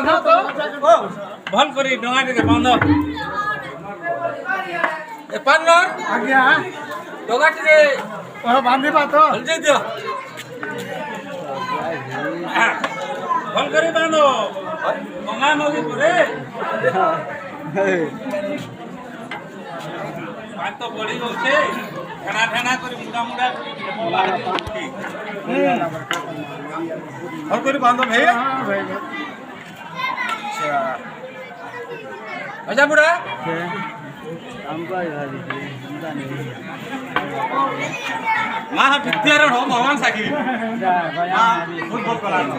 বাঁধ তো ভাল করে ডঙাটিকে বাঁধ এ পার্টনার আজ্ঞা ডঙাটিকে বাঁধিবা তো হলজে দিও ভাল করে বাঁধ ডঙা নদী পরে পাঁচ তো পড়ি গছে ঠেনা ঠেনা করে মুড়া মুড়া ভাল করে বাঁধ ভাই আচ্ছা বুড়া মা বিদ্যার হো ভগবান সাকি ফুটবল কলানো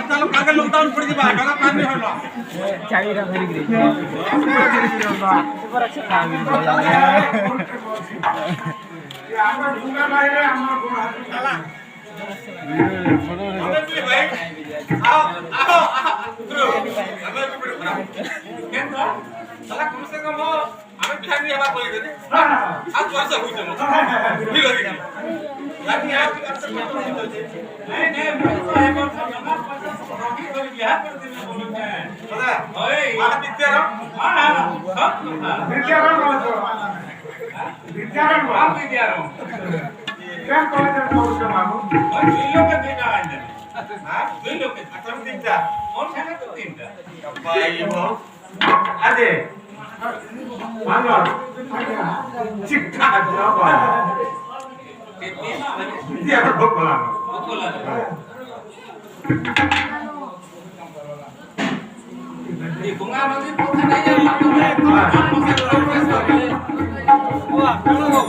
চলো কাগে লকডাউন পড়ি দিবা ডরা পানি হলো চাইরা ভরি গরি আমরা গুনা বাইরে আমরা গুনা চালা आओ आओ उतरो हमें भी बड़ा केन तो साला कम से कम हमें बिहार में हवा बोल दे आज वर्ष हुई तो ठीक है यानी आप नहीं नहीं मैं तो रोटी को बिहार कर देने बोलूं मैं पता ओए आप विद्याराम हां विद्याराम बोलो तो विद्याराम आप विद्याराम क्या कॉलेज में पढ़ो बाबू और दुई लोग के देना आइंदे हां दुई लोग के तुम तीनटा और खाना तो तीनटा भाई वो आदे मानो चिट्ठा जवाब कितने ना दिया भोकला ये गुंगा नदी पोखा नहीं है आप मत वाह चलो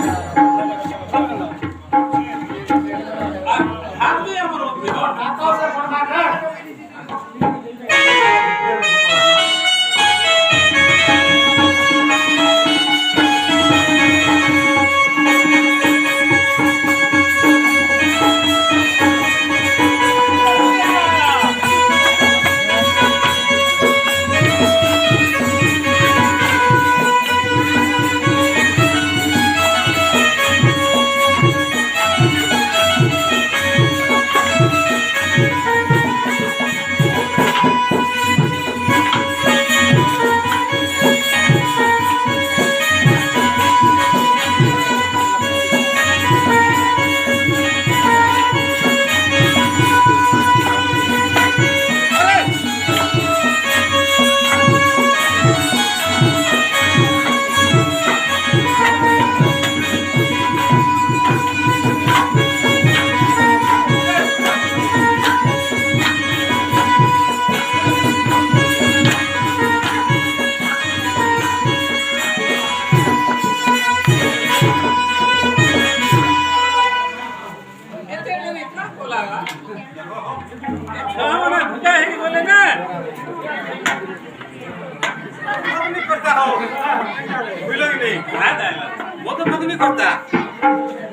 वो तो मत नहीं करता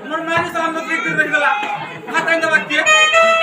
उमर मैंने साल में देख रही गला खाता इंदा बाकी